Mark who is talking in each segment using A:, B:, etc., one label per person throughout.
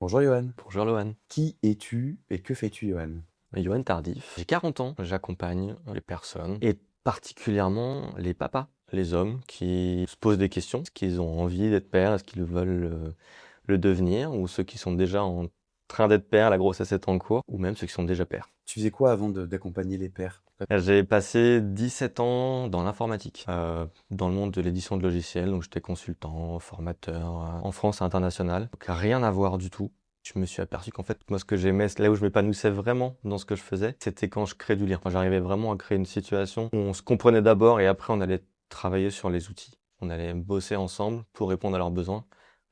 A: Bonjour Johan.
B: Bonjour Lohan.
A: Qui es-tu et que fais-tu Johan?
B: Johan Tardif. J'ai 40 ans. J'accompagne les personnes et particulièrement les papas, les hommes qui se posent des questions. Est-ce qu'ils ont envie d'être pères? Est-ce qu'ils veulent le devenir? Ou ceux qui sont déjà en train d'être pères, la grossesse est en cours, ou même ceux qui sont déjà pères.
A: Tu faisais quoi avant d'accompagner les pères?
B: J'ai passé 17 ans dans l'informatique, dans le monde de l'édition de logiciels, donc j'étais consultant, formateur, en France et international. Donc rien à voir du tout. Je me suis aperçu qu'en fait, moi ce que j'aimais, là où je m'épanouissais vraiment dans ce que je faisais, c'était quand je créais du lien. Quand j'arrivais vraiment à créer une situation où on se comprenait d'abord et après on allait travailler sur les outils. On allait bosser ensemble pour répondre à leurs besoins.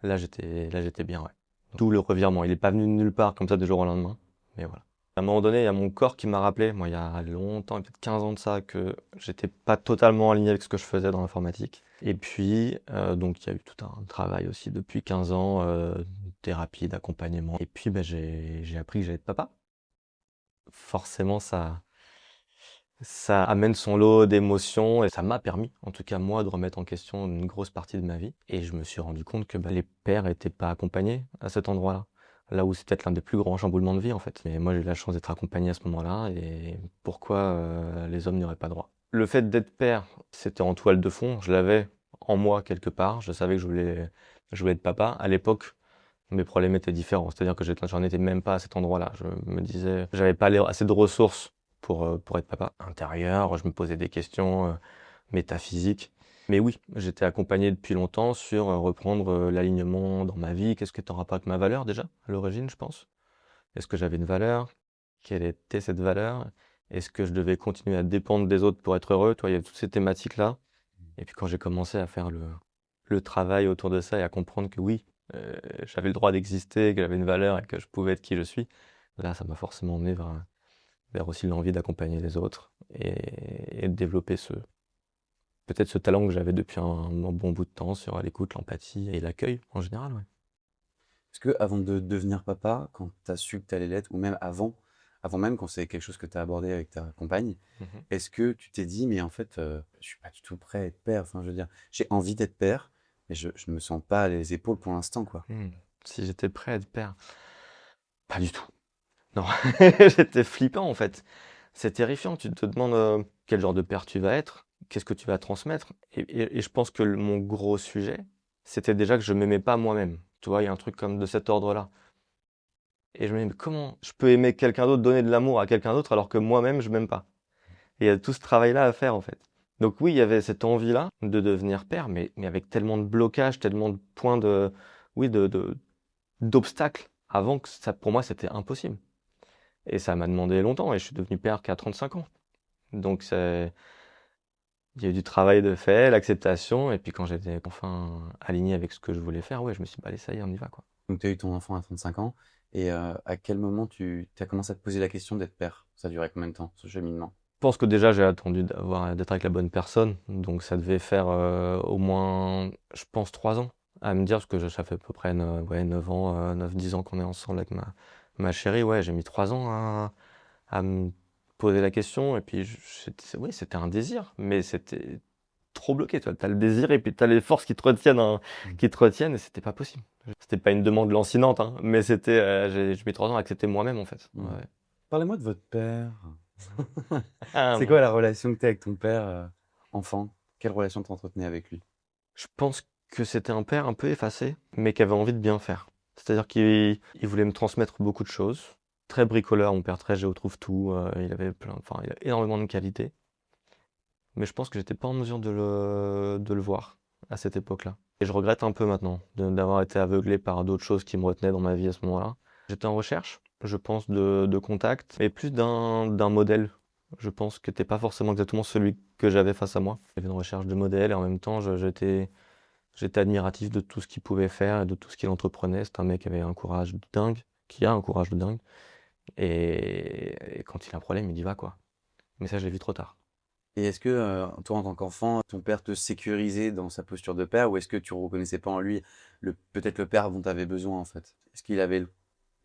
B: Là j'étais bien, ouais. Tout le revirement, il est pas venu de nulle part comme ça du jour au lendemain, mais voilà. À un moment donné, il y a mon corps qui m'a rappelé, moi il y a longtemps, peut-être 15 ans de ça, que j'étais pas totalement aligné avec ce que je faisais dans l'informatique. Et puis, donc il y a eu tout un travail aussi depuis 15 ans, thérapie, d'accompagnement. Et puis j'ai appris que j'allais être papa. Forcément, ça amène son lot d'émotions et ça m'a permis, en tout cas moi, de remettre en question une grosse partie de ma vie. Et je me suis rendu compte que les pères étaient pas accompagnés à cet endroit-là. Là où c'est peut-être l'un des plus grands chamboulements de vie en fait. Mais moi j'ai eu la chance d'être accompagné à ce moment-là et pourquoi les hommes n'y auraient pas droit. Le fait d'être père, c'était en toile de fond, je l'avais en moi quelque part, je savais que je voulais être papa. À l'époque, mes problèmes étaient différents, c'est-à-dire que j'en étais même pas à cet endroit-là. Je me disais, j'avais pas assez de ressources pour être papa. Intérieur, je me posais des questions métaphysiques. Mais oui, j'étais accompagné depuis longtemps sur reprendre l'alignement dans ma vie. Qu'est-ce qui est en rapport avec ma valeur déjà, à l'origine, je pense? Est-ce que j'avais une valeur? Quelle était cette valeur? Est-ce que je devais continuer à dépendre des autres pour être heureux? Toi, il y a toutes ces thématiques-là. Et puis quand j'ai commencé à faire le travail autour de ça et à comprendre que oui, j'avais le droit d'exister, que j'avais une valeur et que je pouvais être qui je suis, là, ça m'a forcément emmené vers aussi l'envie d'accompagner les autres et de développer peut-être ce talent que j'avais depuis un bon bout de temps sur l'écoute, l'empathie et l'accueil en général, ouais.
A: Est-ce que avant de devenir papa, quand tu as su que tu allais l'être, ou même avant même quand c'est quelque chose que tu as abordé avec ta compagne,
B: Mhm.
A: est-ce que tu t'es dit, mais en fait, je suis pas du tout prêt à être père, enfin je veux dire, j'ai envie d'être père, mais je ne me sens pas les épaules pour l'instant, quoi.
B: Hmm. Si j'étais prêt à être père, pas du tout. Non, j'étais flippant en fait. C'est terrifiant. Tu te demandes quel genre de père tu vas être, qu'est-ce que tu vas transmettre. Et je pense que mon gros sujet, c'était déjà que je m'aimais pas moi-même. Tu vois, il y a un truc comme de cet ordre-là. Et je me dis, mais comment je peux aimer quelqu'un d'autre, donner de l'amour à quelqu'un d'autre alors que moi-même je m'aime pas? Et il y a tout ce travail-là à faire en fait. Donc oui, il y avait cette envie-là de devenir père, mais avec tellement de blocages, tellement de points oui, d'obstacles avant que ça, pour moi, c'était impossible. Et ça m'a demandé longtemps et je suis devenu père qu'à 35 ans. Donc il y a eu du travail de fait, l'acceptation, et puis quand j'étais enfin aligné avec ce que je voulais faire, ouais, je me suis dit, bah, allez, ça y est, on y va, quoi.
A: Donc tu as eu ton enfant à 35 ans, et à quel moment tu as commencé à te poser la question d'être père? Ça a duré combien de temps, ce cheminement?
B: Je pense que déjà, j'ai attendu d'être avec la bonne personne, donc ça devait faire au moins, je pense, 3 ans à me dire, parce que ça fait à peu près ouais, 9 ans, 9-10 ans qu'on est ensemble avec ma chérie, ouais, j'ai mis 3 ans à me poser la question, et puis oui, c'était un désir, mais c'était trop bloqué, toi. T'as le désir et puis t'as les forces qui te retiennent, hein,
A: Mm.
B: qui te retiennent et c'était pas possible. C'était pas une demande lancinante, hein, mais j'ai mis 3 ans à accepter moi-même en fait.
A: Mm.
B: Ouais.
A: Parlez-moi de votre père. C'est
B: Hum,
A: quoi la relation que tu as avec ton père, enfant? Quelle relation tu entretenais avec lui?
B: je pense que c'était un père un peu effacé, mais qui avait envie de bien faire. C'est-à-dire qu'il voulait me transmettre beaucoup de choses. Très bricoleur, mon père, très géo trouve tout. Il a énormément de qualités. Mais je pense que j'étais pas en mesure de le voir à cette époque-là. Et je regrette un peu maintenant d'avoir été aveuglé par d'autres choses qui me retenaient dans ma vie à ce moment-là. J'étais en recherche, je pense, de contact, mais plus d'un modèle. Je pense que t'es pas forcément exactement celui que j'avais face à moi. J'avais une recherche de modèle et en même temps, j'étais admiratif de tout ce qu'il pouvait faire et de tout ce qu'il entreprenait. C'est un mec qui avait un courage de dingue, qui a un courage de dingue. Et quand il a un problème, il y va, quoi. Mais ça, je l'ai vu trop tard.
A: Et est-ce que, toi, en tant qu'enfant, ton père te sécurisait dans sa posture de père, ou est-ce que tu reconnaissais pas en lui peut-être le père dont tu avais besoin, en fait? Est-ce qu'il avait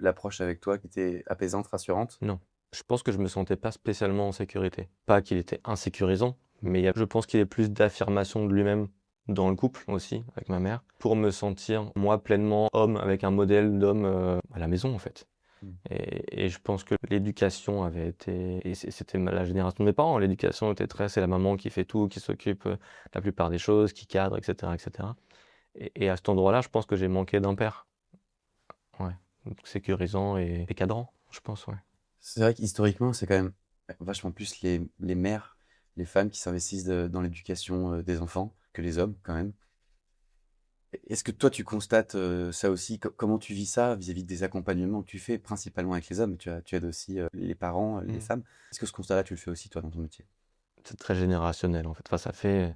A: l'approche avec toi qui était apaisante, rassurante?
B: Non. Je pense que je me sentais pas spécialement en sécurité. Pas qu'il était insécurisant, mais je pense qu'il y a plus d'affirmation de lui-même dans le couple aussi, avec ma mère, pour me sentir, moi, pleinement homme, avec un modèle d'homme à la maison, en fait.
A: Mmh.
B: Et je pense que l'éducation avait été, et c'était la génération de mes parents, l'éducation était très, c'est la maman qui fait tout, qui s'occupe de la plupart des choses, qui cadre, etc., etc. Et à cet endroit-là, je pense que j'ai manqué d'un père, ouais, donc sécurisant et cadrant, je pense, ouais.
A: C'est vrai qu'historiquement, c'est quand même vachement plus les mères, les femmes qui s'investissent dans l'éducation des enfants que les hommes quand même. Est-ce que toi, tu constates ça aussi? Comment tu vis ça vis-à-vis des accompagnements que tu fais principalement avec les hommes? Tu aides aussi les parents, les
B: Mm.
A: femmes. Est-ce que ce constat-là, tu le fais aussi toi dans ton métier?
B: C'est très générationnel, en fait. Enfin, ça fait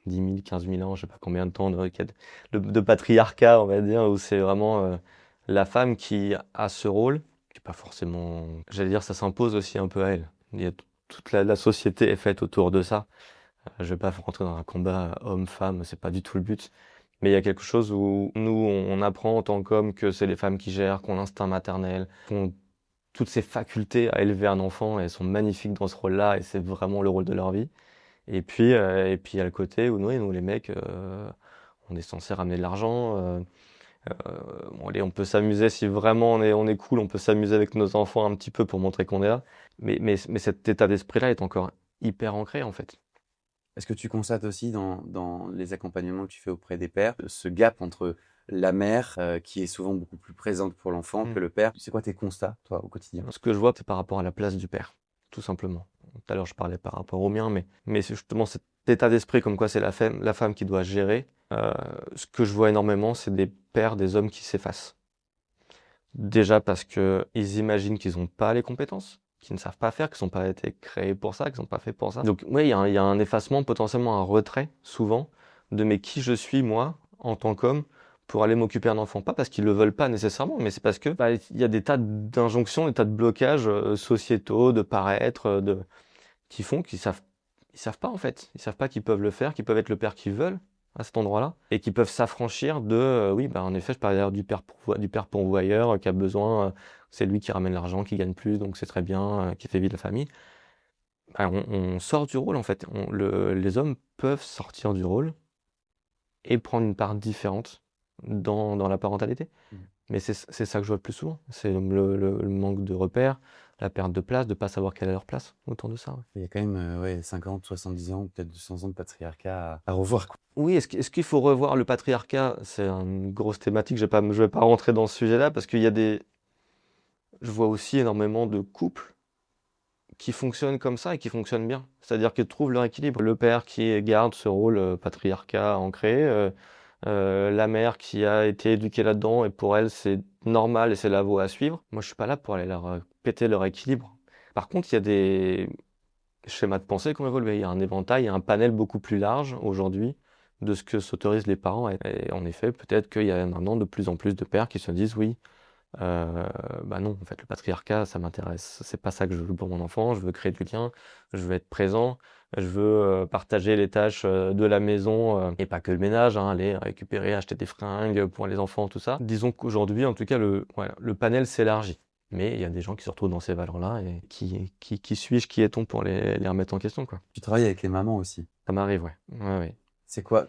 B: 10 000, 15 000 ans, je sais pas combien de temps de patriarcat, on va dire, où c'est vraiment la femme qui a ce rôle, qui est pas forcément, j'allais dire, ça s'impose aussi un peu à elle. Il y a toute la société est faite autour de ça. Je vais pas rentrer dans un combat homme-femme, c'est pas du tout le but. Mais il y a quelque chose où nous, on apprend en tant qu'hommes que c'est les femmes qui gèrent, qu'on a l'instinct maternel, qu'on toutes ces facultés à élever un enfant, et elles sont magnifiques dans ce rôle-là, et c'est vraiment le rôle de leur vie. Et puis il y a le côté où nous les mecs, on est censé ramener de l'argent. Bon, allez, on peut s'amuser si vraiment on est cool, on peut s'amuser avec nos enfants un petit peu pour montrer qu'on est là. Mais cet état d'esprit-là est encore hyper ancré en fait.
A: Est-ce que tu constates aussi dans les accompagnements que tu fais auprès des pères, ce gap entre la mère, qui est souvent beaucoup plus présente pour l'enfant
B: Mm.
A: que le père? C'est quoi tes constats, toi, au quotidien?
B: Ce que je vois, c'est par rapport à la place du père, tout simplement. Tout à l'heure, je parlais par rapport au mien, mais c'est justement cet état d'esprit comme quoi c'est la femme qui doit gérer. Ce que je vois énormément, c'est des pères, des hommes qui s'effacent. Déjà parce que ils imaginent qu'ils n'ont pas les compétences, qu'ils ne savent pas faire, qu'ils n'ont pas été créés pour ça, qu'ils n'ont pas fait pour ça. Donc oui, il y a un effacement, potentiellement un retrait, souvent, de mais qui je suis, moi, en tant qu'homme, pour aller m'occuper d'un enfant. Pas parce qu'ils le veulent pas nécessairement, mais c'est parce que il y a des tas d'injonctions, des tas de blocages sociétaux, de paraître, qui font ils savent pas en fait. Ils savent pas qu'ils peuvent le faire, qu'ils peuvent être le père qu'ils veulent à cet endroit-là, et qui peuvent s'affranchir de, oui, bah en effet, je parlais d'ailleurs du père pourvoyeur qui a besoin, c'est lui qui ramène l'argent, qui gagne plus, donc c'est très bien, qui fait vivre la famille. Bah, on sort du rôle en fait. Les hommes peuvent sortir du rôle et prendre une part différente dans la parentalité.
A: Mmh.
B: Mais c'est ça que je vois le plus souvent. C'est le manque de repères, la perte de place, de pas savoir quelle est leur place autour de ça. Ouais.
A: Il y a quand même, ouais, 50, 70 ans, peut-être 200 ans de patriarcat à revoir, quoi.
B: Oui, est-ce qu'il faut revoir le patriarcat? C'est une grosse thématique. Je vais pas rentrer dans ce sujet-là parce qu'il y a je vois aussi énormément de couples qui fonctionnent comme ça et qui fonctionnent bien. C'est-à-dire qu'ils trouvent leur équilibre. Le père qui garde ce rôle patriarcat ancré, la mère qui a été éduquée là-dedans et pour elle c'est normal et c'est la voie à suivre. Moi je suis pas là pour aller leur péter leur équilibre. Par contre il y a des schémas de pensée qui ont évolué. Il y a un éventail, il y a un panel beaucoup plus large aujourd'hui de ce que s'autorisent les parents. Et en effet, peut-être qu'il y a maintenant de plus en plus de pères qui se disent oui, bah non, en fait, le patriarcat, ça m'intéresse. C'est pas ça que je veux pour mon enfant. Je veux créer du lien, je veux être présent, je veux partager les tâches de la maison et pas que le ménage, hein, aller récupérer, acheter des fringues pour les enfants, tout ça. Disons qu'aujourd'hui, en tout cas, voilà, le panel s'élargit. Mais il y a des gens qui se retrouvent dans ces valeurs-là et qui suis-je, qui est-on pour les remettre en question, quoi.
A: Tu travailles avec les mamans aussi.
B: Ça m'arrive, ouais. Ouais, ouais.
A: C'est quoi,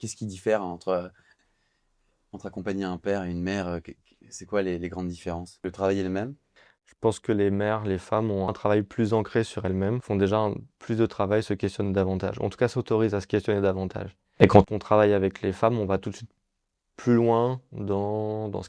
A: qu'est-ce qui diffère entre accompagner un père et une mère? C'est quoi les grandes différences? Le travail est le même?
B: Je pense que les mères, les femmes ont un travail plus ancré sur elles-mêmes, font déjà plus de travail, se questionnent davantage. En tout cas, s'autorisent à se questionner davantage. Et quand on travaille avec les femmes, on va tout de suite plus loin dans ce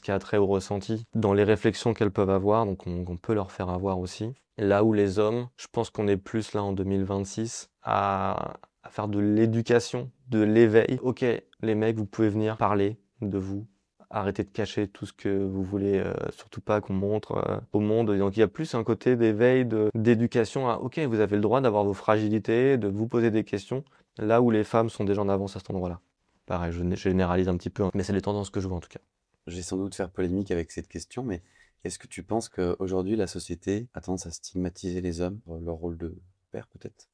B: qui a trait au ressenti, dans les réflexions qu'elles peuvent avoir, donc on peut leur faire avoir aussi. Là où les hommes, je pense qu'on est plus là en 2026 à faire de l'éducation, de l'éveil. Ok, les mecs, vous pouvez venir parler de vous. Arrêtez de cacher tout ce que vous voulez, surtout pas qu'on montre au monde. Donc il y a plus un côté d'éveil, d'éducation à ok, vous avez le droit d'avoir vos fragilités, de vous poser des questions, là où les femmes sont déjà en avance à cet endroit-là. Pareil, je généralise un petit peu, hein, mais c'est les tendances que je vois en tout cas.
A: Je vais sans doute faire polémique avec cette question, mais est-ce que tu penses qu'aujourd'hui, la société a tendance à stigmatiser les hommes pour leur rôle de père, peut-être?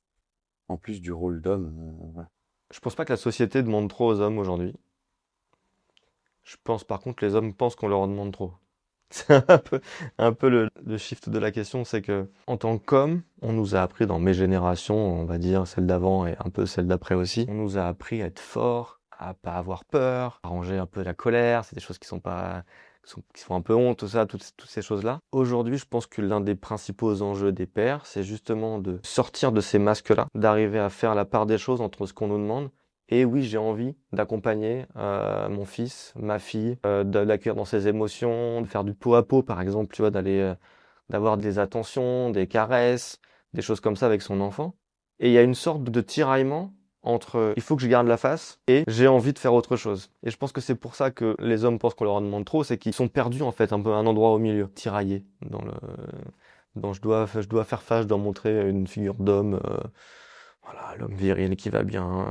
A: En plus du rôle d'homme, voilà.
B: Je pense pas que la société demande trop aux hommes aujourd'hui. Je pense par contre que les hommes pensent qu'on leur en demande trop. C'est un peu le shift de la question, c'est que en tant qu'homme, on nous a appris dans mes générations, on va dire celle d'avant et un peu celle d'après aussi, on nous a appris à être fort, à pas avoir peur, à ranger un peu la colère, c'est des choses qui sont pas, qui font un peu honte, tout ça, toutes ces choses-là. Aujourd'hui, je pense que l'un des principaux enjeux des pères, c'est justement de sortir de ces masques-là, d'arriver à faire la part des choses entre ce qu'on nous demande. Et oui, j'ai envie d'accompagner mon fils, ma fille, de l'accueillir dans ses émotions, de faire du pot à pot, par exemple, tu vois, d'avoir des attentions, des caresses, des choses comme ça avec son enfant. Et il y a une sorte de tiraillement entre il faut que je garde la face et j'ai envie de faire autre chose. Et je pense que c'est pour ça que les hommes pensent qu'on leur en demande trop, c'est qu'ils sont perdus en fait, un peu un endroit au milieu, tiraillés dans je dois faire face, je dois montrer une figure d'homme. Voilà, l'homme viril qui va bien,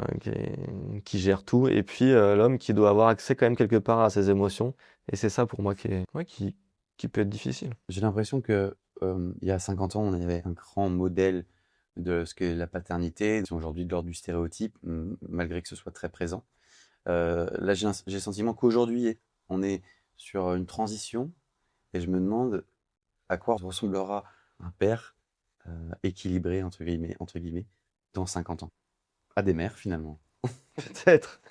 B: qui gère tout, et puis l'homme qui doit avoir accès quand même quelque part à ses émotions. Et c'est ça pour moi ouais, qui peut être difficile.
A: J'ai l'impression que il y a 50 ans, on avait un grand modèle de ce qu'est la paternité. C'est aujourd'hui de l'ordre du stéréotype, malgré que ce soit très présent. Là, j'ai le sentiment qu'aujourd'hui, on est sur une transition et je me demande à quoi ressemblera un père équilibré, entre guillemets, dans 50 ans. À des mères, finalement.
B: Peut-être.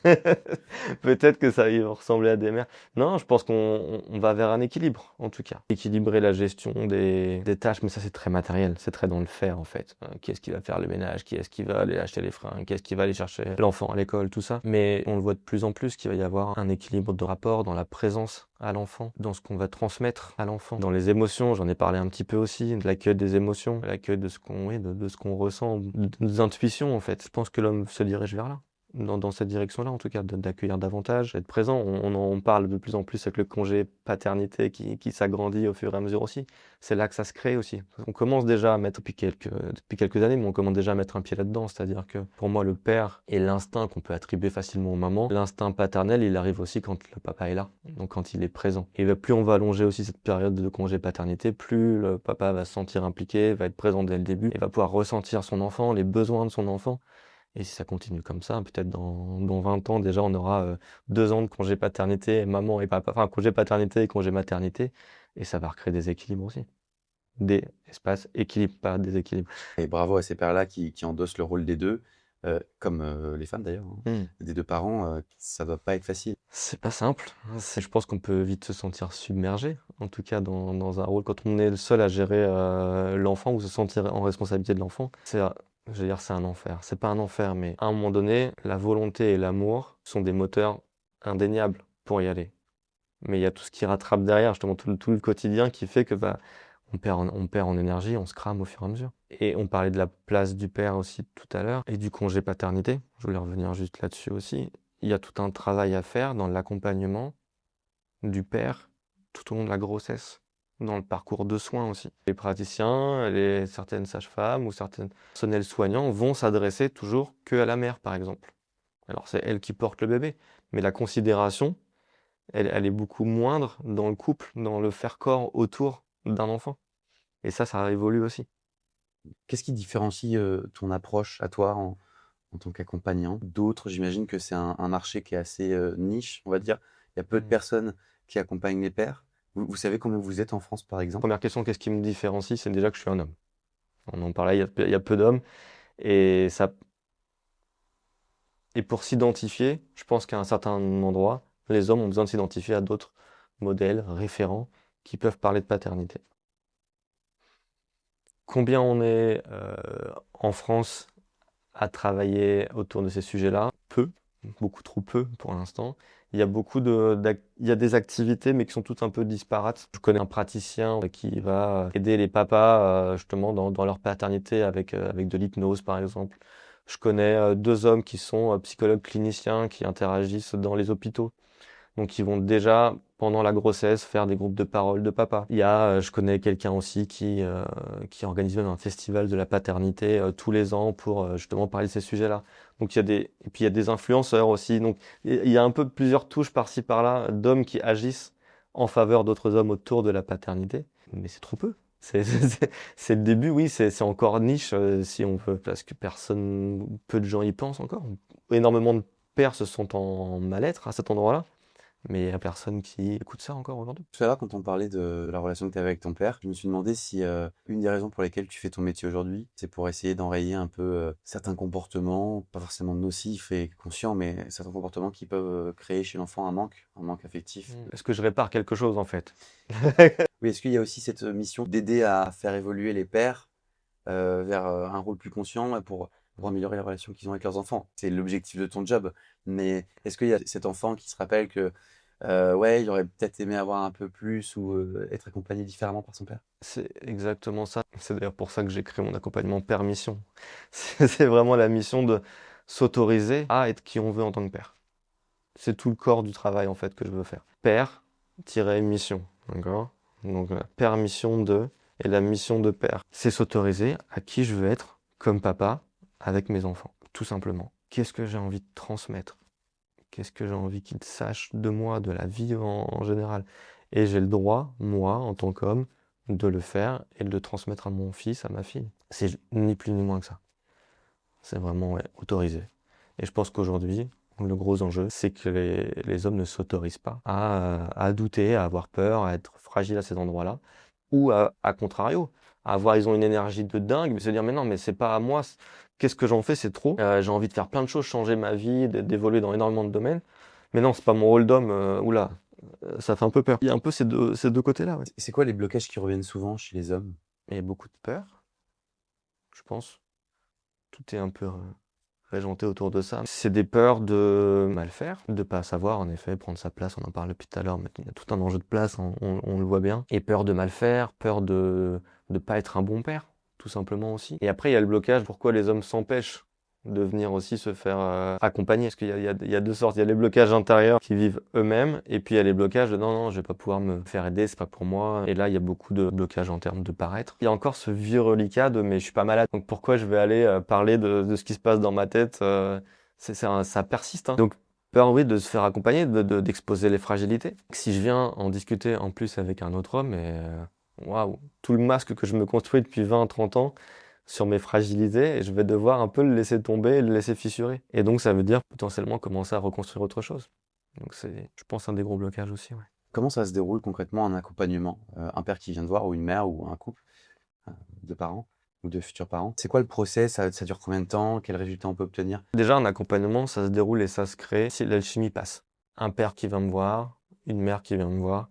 B: Peut-être que ça va ressembler à des mères. Non, je pense qu'on va vers un équilibre, en tout cas. Équilibrer la gestion des tâches, mais ça c'est très matériel, c'est très dans le faire en fait. Qui est-ce qui va faire le ménage, qui est-ce qui va aller acheter les fringues, qui est-ce qui va aller chercher l'enfant à l'école, tout ça. Mais on le voit de plus en plus qu'il va y avoir un équilibre de rapport dans la présence à l'enfant, dans ce qu'on va transmettre à l'enfant, dans les émotions, j'en ai parlé un petit peu aussi, de l'accueil des émotions, l'accueil de ce qu'on oui, de ce qu'on ressent, des intuitions en fait. Je pense que l'homme se dirige vers là. Dans cette direction-là, en tout cas, d'accueillir davantage, d'être présent. On en parle de plus en plus avec le congé paternité qui s'agrandit au fur et à mesure aussi. C'est là que ça se crée aussi. On commence déjà à mettre, depuis quelques années, mais on commence déjà à mettre un pied là-dedans. C'est-à-dire que pour moi, le père et l'instinct qu'on peut attribuer facilement aux mamans, l'instinct paternel, il arrive aussi quand le papa est là, donc quand il est présent. Et plus on va allonger aussi cette période de congé paternité, plus le papa va se sentir impliqué, va être présent dès le début, et va pouvoir ressentir son enfant, les besoins de son enfant. Et si ça continue comme ça, peut-être dans 20 ans, déjà, on aura 2 ans de congé paternité, maman et papa, enfin, congé paternité et congé maternité, et ça va recréer des équilibres aussi. Des espaces équilibre, pas déséquilibre.
A: Et bravo à ces pères-là qui endossent le rôle des deux, comme les femmes d'ailleurs, hein, des deux parents, ça doit pas être facile.
B: C'est pas simple. Je pense qu'on peut vite se sentir submergé, en tout cas dans un rôle. Quand on est le seul à gérer l'enfant ou se sentir en responsabilité de l'enfant, je veux dire, c'est un enfer. C'est pas un enfer, mais à un moment donné, la volonté et l'amour sont des moteurs indéniables pour y aller. Mais il y a tout ce qui rattrape derrière, justement tout le quotidien qui fait que bah, on perd en énergie, on se crame au fur et à mesure. Et on parlait de la place du père aussi tout à l'heure, et du congé paternité. Je voulais revenir juste là-dessus aussi. Il y a tout un travail à faire dans l'accompagnement du père tout au long de la grossesse, dans le parcours de soins aussi. Les praticiens, certaines sages-femmes ou certains personnels soignants vont s'adresser toujours que à la mère, par exemple. Alors c'est elle qui porte le bébé, mais la considération, elle est beaucoup moindre dans le couple, dans le faire corps autour d'un enfant. Et ça évolue aussi.
A: Qu'est-ce qui différencie ton approche à toi en tant qu'accompagnant d'autres? J'imagine que c'est un marché qui est assez niche, on va dire. Il y a peu de personnes qui accompagnent les pères. Vous savez combien vous êtes en France, par exemple?
B: Première question, qu'est-ce qui me différencie? C'est déjà que je suis un homme. On en parlait, il y a peu d'hommes. Et pour s'identifier, je pense qu'à un certain endroit, les hommes ont besoin de s'identifier à d'autres modèles, référents, qui peuvent parler de paternité. Combien on est en France à travailler autour de ces sujets-là? Peu, beaucoup trop peu pour l'instant. Il y a il y a des activités, mais qui sont toutes un peu disparates. Je connais un praticien qui va aider les papas justement dans leur paternité avec de l'hypnose, par exemple. Je connais 2 hommes qui sont psychologues cliniciens qui interagissent dans les hôpitaux. Donc ils vont déjà, pendant la grossesse, faire des groupes de parole de papa. Je connais quelqu'un aussi qui organise même un festival de la paternité tous les ans pour justement parler de ces sujets-là. Donc et puis il y a des influenceurs aussi. Donc il y a un peu plusieurs touches par-ci par-là d'hommes qui agissent en faveur d'autres hommes autour de la paternité. Mais c'est trop peu. C'est le début, oui, c'est encore niche si on veut, parce que peu de gens y pensent encore. Énormément de pères se sont en mal-être à cet endroit-là. Mais il y a personne qui écoute ça encore aujourd'hui.
A: Tout à l'heure, quand on parlait de la relation que tu avais avec ton père, je me suis demandé si une des raisons pour lesquelles tu fais ton métier aujourd'hui, c'est pour essayer d'enrayer un peu certains comportements, pas forcément nocifs et conscients, mais certains comportements qui peuvent créer chez l'enfant un manque affectif.
B: Est-ce que je répare quelque chose en fait?
A: Oui, est-ce qu'il y a aussi cette mission d'aider à faire évoluer les pères vers un rôle plus conscient et pour améliorer la relation qu'ils ont avec leurs enfants? C'est l'objectif de ton job, mais est-ce qu'il y a cet enfant qui se rappelle que ouais, il aurait peut-être aimé avoir un peu plus ou être accompagné différemment par son père?
B: C'est exactement ça. C'est d'ailleurs pour ça que j'ai créé mon accompagnement Père Mission. C'est vraiment la mission de s'autoriser à être qui on veut en tant que père. C'est tout le corps du travail en fait que je veux faire. Père-mission, d'accord? Donc Père Mission de et la mission de père. C'est s'autoriser à qui je veux être comme papa avec mes enfants, tout simplement. Qu'est-ce que j'ai envie de transmettre? Qu'est-ce que j'ai envie qu'ils sachent de moi, de la vie en général? Et j'ai le droit, moi, en tant qu'homme, de le faire et de le transmettre à mon fils, à ma fille. C'est ni plus ni moins que ça. C'est vraiment ouais, autorisé. Et je pense qu'aujourd'hui, le gros enjeu, c'est que les hommes ne s'autorisent pas à douter, à avoir peur, à être fragiles à ces endroits-là, ou à contrario, ils ont une énergie de dingue, mais se dire, mais non, mais c'est pas à moi, qu'est-ce que j'en fais, c'est trop. J'ai envie de faire plein de choses, changer ma vie, d'évoluer dans énormément de domaines, mais non, c'est pas mon rôle d'homme, oula, ça fait un peu peur. Il y a un peu ces deux côtés-là, ouais.
A: C'est quoi les blocages qui reviennent souvent chez les hommes?
B: Et beaucoup de peur, je pense. Tout est un peu régenté autour de ça. C'est des peurs de mal faire, de pas savoir, en effet, prendre sa place, on en parle depuis tout à l'heure, mais il y a tout un enjeu de place, on le voit bien. Et peur de mal faire, peur de pas être un bon père, tout simplement aussi. Et après, il y a le blocage, pourquoi les hommes s'empêchent de venir aussi se faire accompagner. Parce qu'il y a deux sortes, il y a les blocages intérieurs qui vivent eux-mêmes, et puis il y a les blocages de non, je vais pas pouvoir me faire aider, c'est pas pour moi. Et là, il y a beaucoup de blocages en termes de paraître. Il y a encore ce vieux reliquat de mais je suis pas malade, donc pourquoi je vais aller parler de ce qui se passe dans ma tête ça persiste. Hein. Donc, peur, oui, de se faire accompagner, d'exposer les fragilités. Si je viens en discuter en plus avec un autre homme, et waouh, tout le masque que je me construis depuis 20-30 ans, sur mes fragilités et je vais devoir un peu le laisser tomber et le laisser fissurer. Et donc ça veut dire potentiellement commencer à reconstruire autre chose. Donc c'est, je pense, un des gros blocages aussi. Ouais.
A: Comment ça se déroule concrètement un accompagnement? Un père qui vient te voir ou une mère ou un couple de parents ou de futurs parents? C'est quoi le process? Ça dure combien de temps? Quels résultats on peut obtenir?
B: Déjà, un accompagnement, ça se déroule et ça se crée si l'alchimie passe. Un père qui vient me voir, une mère qui vient me voir.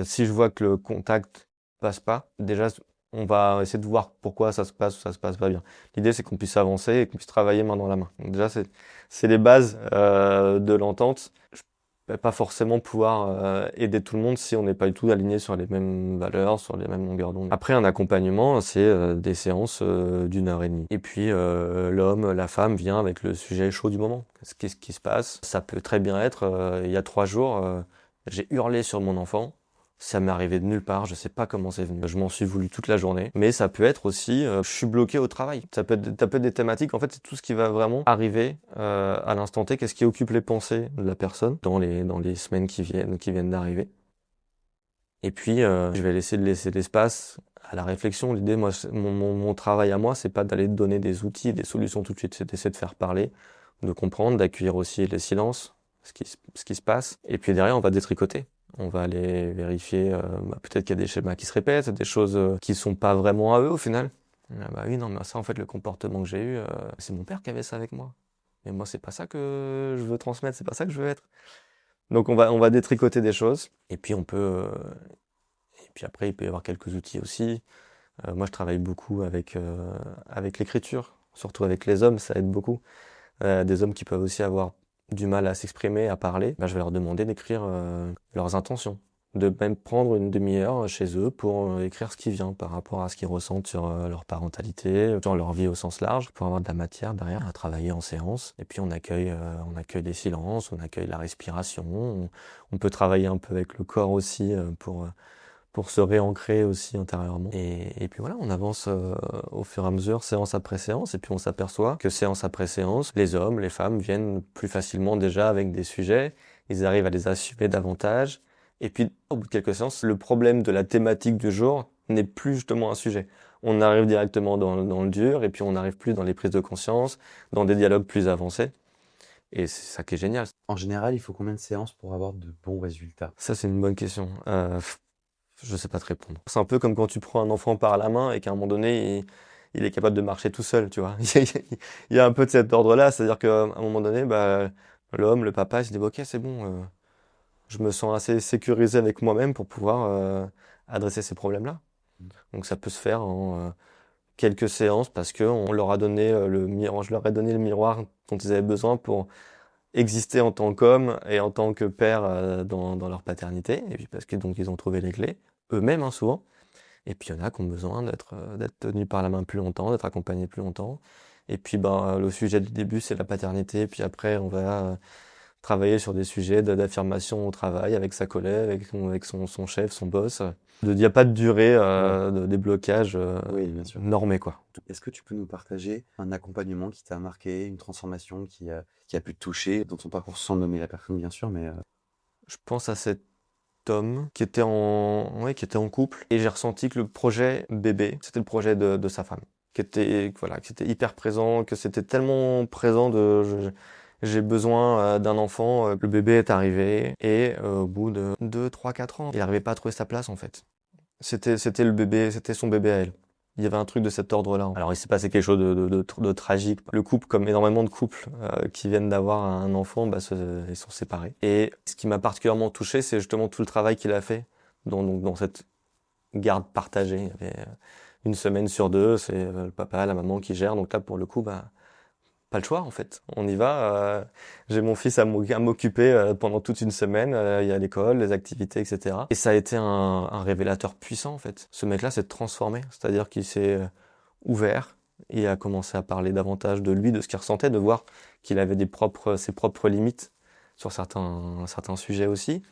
B: Si je vois que le contact passe pas, déjà, on va essayer de voir pourquoi ça se passe ou ça se passe pas bien. L'idée, c'est qu'on puisse avancer et qu'on puisse travailler main dans la main. Donc déjà, c'est les bases de l'entente. Je vais pas forcément pouvoir aider tout le monde si on n'est pas du tout aligné sur les mêmes valeurs, sur les mêmes longueurs d'onde. Après, un accompagnement, c'est des séances d'1 heure et demie. Et puis, l'homme, la femme vient avec le sujet chaud du moment. Qu'est-ce qui se passe? Ça peut très bien être, il y a 3 jours, j'ai hurlé sur mon enfant. Ça m'est arrivé de nulle part, je sais pas comment c'est venu. Je m'en suis voulu toute la journée. Mais ça peut être aussi, je suis bloqué au travail. Ça peut être des thématiques, en fait, c'est tout ce qui va vraiment arriver à l'instant T. Qu'est-ce qui occupe les pensées de la personne dans les semaines qui viennent d'arriver. Et puis, je vais laisser l'espace à la réflexion. L'idée, moi, mon travail à moi, c'est pas d'aller te donner des outils, des solutions tout de suite. C'est d'essayer de faire parler, de comprendre, d'accueillir aussi les silences, ce qui se passe. Et puis derrière, on va détricoter. On va aller vérifier, peut-être qu'il y a des schémas qui se répètent, des choses qui sont pas vraiment à eux au final. Ah bah oui, non, mais ça, en fait, le comportement que j'ai eu, c'est mon père qui avait ça avec moi. Mais moi, c'est pas ça que je veux transmettre, c'est pas ça que je veux être. Donc, on va détricoter des choses. Et puis, et puis après, il peut y avoir quelques outils aussi. Moi, je travaille beaucoup avec l'écriture, surtout avec les hommes, ça aide beaucoup. Des hommes qui peuvent aussi avoir du mal à s'exprimer, à parler, je vais leur demander d'écrire leurs intentions, de même prendre une demi-heure chez eux pour écrire ce qui vient par rapport à ce qu'ils ressentent sur leur parentalité, sur leur vie au sens large, pour avoir de la matière derrière à travailler en séance. Et puis on accueille des silences, on accueille la respiration, on peut travailler un peu avec le corps aussi pour se réancrer aussi intérieurement. Et puis voilà, on avance au fur et à mesure, séance après séance, et puis on s'aperçoit que séance après séance, les hommes, les femmes viennent plus facilement déjà avec des sujets, ils arrivent à les assumer davantage, et puis au bout de quelques séances, le problème de la thématique du jour n'est plus justement un sujet. On arrive directement dans le dur, et puis on n'arrive plus dans les prises de conscience, dans des dialogues plus avancés. Et c'est ça qui est génial.
A: En général, il faut combien de séances pour avoir de bons résultats?
B: Ça, c'est une bonne question. Je sais pas te répondre. C'est un peu comme quand tu prends un enfant par la main et qu'à un moment donné, il est capable de marcher tout seul, tu vois. Il y a un peu de cet ordre-là, c'est-à-dire qu'à un moment donné, bah, l'homme, le papa, il se dit, ok, c'est bon, je me sens assez sécurisé avec moi-même pour pouvoir adresser ces problèmes-là.
A: Mmh.
B: Donc ça peut se faire en quelques séances parce que on leur a donné le miroir, je leur ai donné le miroir dont ils avaient besoin pour exister en tant qu'homme et en tant que père dans leur paternité, et puis parce que donc ils ont trouvé les clés, eux-mêmes hein, souvent. Et puis il y en a qui ont besoin d'être tenus par la main plus longtemps, d'être accompagnés plus longtemps. Et puis ben, le sujet du début, c'est la paternité, puis après on va travailler sur des sujets d'affirmation au travail avec sa collègue, avec son chef, son boss. Il n'y a pas de durée
A: Ouais.
B: des blocages
A: Oui, bien sûr.
B: normés, quoi.
A: Est-ce que tu peux nous partager un accompagnement qui t'a marqué, une transformation qui a pu te toucher, dans ton parcours sans nommer la personne bien sûr, mais
B: Je pense à cet homme qui était en couple et j'ai ressenti que le projet bébé, c'était le projet de sa femme, voilà, qui était hyper présent, que c'était tellement présent j'ai besoin d'un enfant, le bébé est arrivé et au bout de 2, 3, 4 ans, il n'arrivait pas à trouver sa place en fait. C'était le bébé, c'était son bébé à elle. Il y avait un truc de cet ordre-là. Alors il s'est passé quelque chose de tragique. Le couple, comme énormément de couples qui viennent d'avoir un enfant, bah, ils sont séparés. Et ce qui m'a particulièrement touché, c'est justement tout le travail qu'il a fait dans cette garde partagée. Il y avait une semaine sur deux, c'est le papa, la maman qui gèrent. Donc là, pour le coup, bah, pas le choix en fait. On y va. J'ai mon fils à m'occuper pendant toute une semaine. Il y a l'école, les activités, etc. Et ça a été un révélateur puissant en fait. Ce mec-là s'est transformé, c'est-à-dire qu'il s'est ouvert et a commencé à parler davantage de lui, de ce qu'il ressentait, de voir qu'il avait ses propres limites sur certains sujets aussi.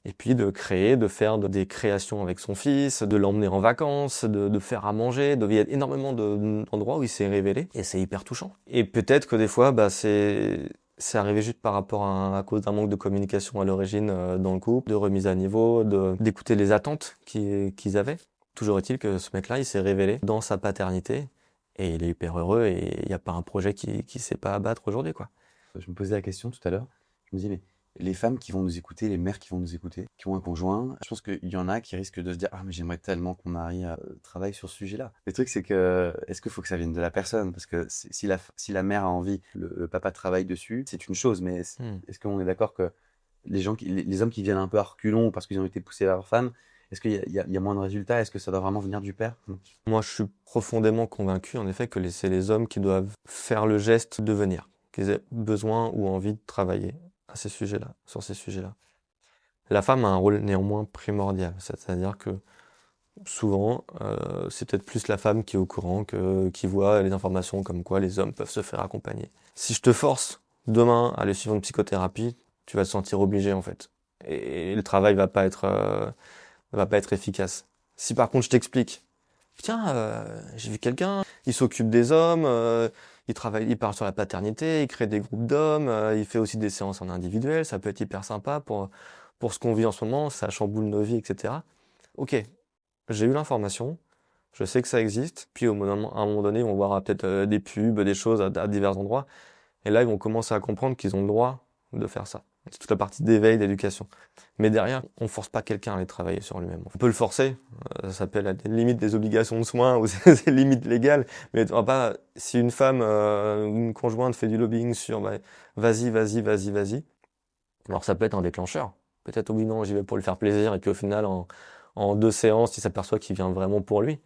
B: Et puis de créer, de faire des créations avec son fils, de l'emmener en vacances, de faire à manger. Il y a énormément d'endroits où il s'est révélé et c'est hyper touchant. Et peut-être que des fois, bah, c'est arrivé juste par rapport à cause d'un manque de communication à l'origine dans le couple, de remise à niveau, d'écouter les attentes qu'ils avaient. Toujours est-il que ce mec-là, il s'est révélé dans sa paternité et il est hyper heureux et il n'y a pas un projet qui sait pas abattre aujourd'hui, quoi.
A: je me posais la question tout à l'heure. Je me dis, mais les femmes qui vont nous écouter, les mères qui vont nous écouter, qui ont un conjoint, je pense qu'il y en a qui risquent de se dire, ah, mais j'aimerais tellement que mon mari travaille sur ce sujet-là. Le truc, c'est que, est-ce qu'il faut que ça vienne de la personne? Parce que si la mère a envie, le papa travaille dessus, c'est une chose, mais
B: Hmm.
A: est-ce qu'on est d'accord que les hommes qui viennent un peu à reculons parce qu'ils ont été poussés vers leur femme, est-ce qu'il y a moins de résultats? Est-ce que ça doit vraiment venir du père?
B: Moi, je suis profondément convaincu, en effet, que c'est les hommes qui doivent faire le geste de venir, qu'ils aient besoin ou envie de travailler à ces sujets-là, sur ces sujets-là. La femme a un rôle néanmoins primordial, c'est-à-dire que souvent, c'est peut-être plus la femme qui est au courant, qui voit les informations comme quoi les hommes peuvent se faire accompagner. Si je te force demain à aller suivre une psychothérapie, tu vas te sentir obligé en fait. Et le travail va pas être efficace. Si par contre je t'explique, tiens, j'ai vu quelqu'un, il s'occupe des hommes, il travaille, il part sur la paternité, il crée des groupes d'hommes, il fait aussi des séances en individuel, ça peut être hyper sympa pour ce qu'on vit en ce moment, ça chamboule nos vies, etc. Ok, j'ai eu l'information, je sais que ça existe, puis à un moment donné, ils vont voir peut-être des pubs, des choses à divers endroits, et là, ils vont commencer à comprendre qu'ils ont le droit de faire ça. C'est toute la partie d'éveil, d'éducation. Mais derrière, on force pas quelqu'un à aller travailler sur lui-même. On peut le forcer, ça s'appelle la limite des obligations de soins ou c'est limite légale. Mais on va pas, si une femme, une conjointe fait du lobbying sur bah, vas-y, vas-y, vas-y, vas-y, alors ça peut être un déclencheur. Peut-être au bout non, j'y vais pour lui faire plaisir, et puis au final, en 2 séances, il s'aperçoit qu'il vient vraiment pour lui.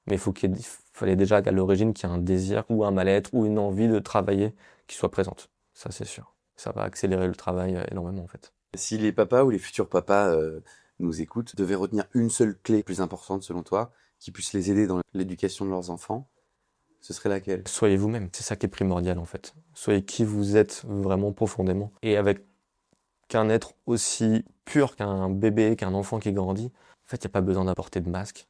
B: Mais il fallait déjà qu'à l'origine qu'il y ait un désir ou un mal-être ou une envie de travailler qui soit présente. Ça, c'est sûr. Ça va accélérer le travail énormément, en fait.
A: Si les papas ou les futurs papas nous écoutent, devaient retenir une seule clé plus importante selon toi, qui puisse les aider dans l'éducation de leurs enfants, ce serait laquelle?
B: Soyez vous-même. C'est ça qui est primordial, en fait. Soyez qui vous êtes vraiment profondément. Et avec qu'un être aussi pur qu'un bébé, qu'un enfant qui grandit, en fait, il n'y a pas besoin d'apporter de masque.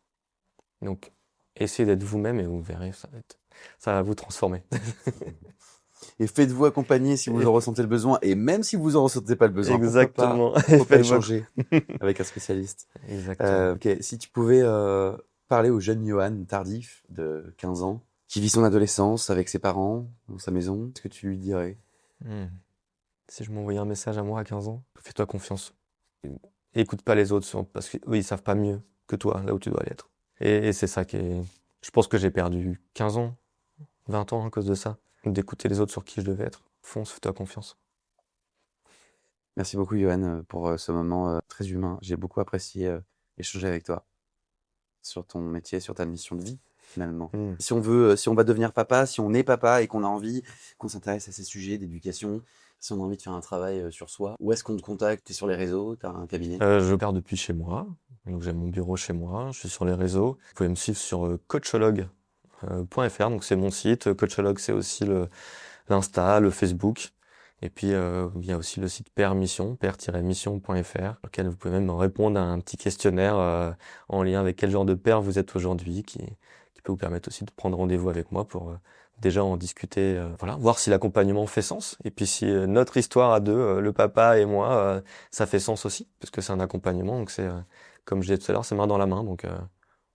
B: Donc, essayez d'être vous-même et vous verrez, ça va vous transformer.
A: Et faites-vous accompagner si vous en ressentez le besoin, et même si vous en ressentez pas le besoin, pourquoi pas?
B: Exactement.
A: Pourquoi pas
B: Faites-vous
A: échanger avec un spécialiste?
B: Exactement.
A: Ok, si tu pouvais parler au jeune Johan tardif de 15 ans, qui vit son adolescence avec ses parents, dans sa maison, qu'est-ce que tu lui dirais?
B: Hmm. Si je m'envoyais un message à moi à 15 ans, fais-toi confiance. Et écoute pas les autres parce qu'eux, ils savent pas mieux que toi, là où tu dois aller être. Et c'est ça qui est. Je pense que j'ai perdu 15 ans, 20 ans à cause de ça. D'écouter les autres sur qui je devais être. Fonce, fais-toi confiance.
A: Merci beaucoup, Johan, pour ce moment très humain. J'ai beaucoup apprécié échanger avec toi sur ton métier, sur ta mission de vie, finalement.
B: Hmm.
A: Si on va devenir papa, si on est papa et qu'on a envie qu'on s'intéresse à ces sujets d'éducation, si on a envie de faire un travail sur soi, où est-ce qu'on te contacte? T'es sur les réseaux? T'as un cabinet?
B: Je pars depuis chez moi. Donc j'ai mon bureau chez moi. Je suis sur les réseaux. Vous pouvez me suivre sur coachologue.fr. Donc c'est mon site. Coachologue, c'est aussi l'Insta, le Facebook. Et puis il y a aussi le site Père Mission, père-mission.fr, auquel vous pouvez même répondre à un petit questionnaire en lien avec quel genre de père vous êtes aujourd'hui, qui peut vous permettre aussi de prendre rendez-vous avec moi pour déjà en discuter, voilà, voir si l'accompagnement fait sens. Et puis si notre histoire à deux, le papa et moi, ça fait sens aussi, parce que c'est un accompagnement. Donc c'est, comme je disais tout à l'heure, c'est main dans la main. Donc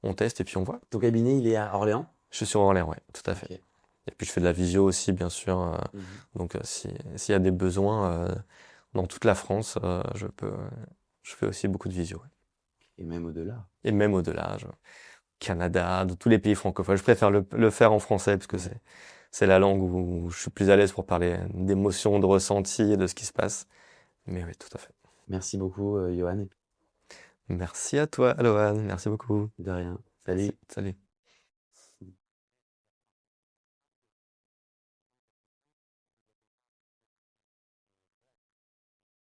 B: on teste et puis on voit.
A: Ton cabinet, il est à Orléans?
B: Je suis sur Orléans, ouais, tout à fait.
A: Ok.
B: Et puis je fais de la visio aussi, bien sûr.
A: Mhm.
B: Donc s'il y a des besoins dans toute la France, je fais aussi beaucoup de visio. Ouais.
A: Et même au-delà.
B: Et même au-delà, Canada, de tous les pays francophones. Je préfère le faire en français parce que c'est la langue où je suis plus à l'aise pour parler d'émotions, de ressentis et de ce qui se passe. Mais oui, tout à fait.
A: Merci beaucoup, Johan.
B: Merci à toi, Alohan. Merci beaucoup.
A: De rien.
B: Merci.
A: Salut.
B: Salut.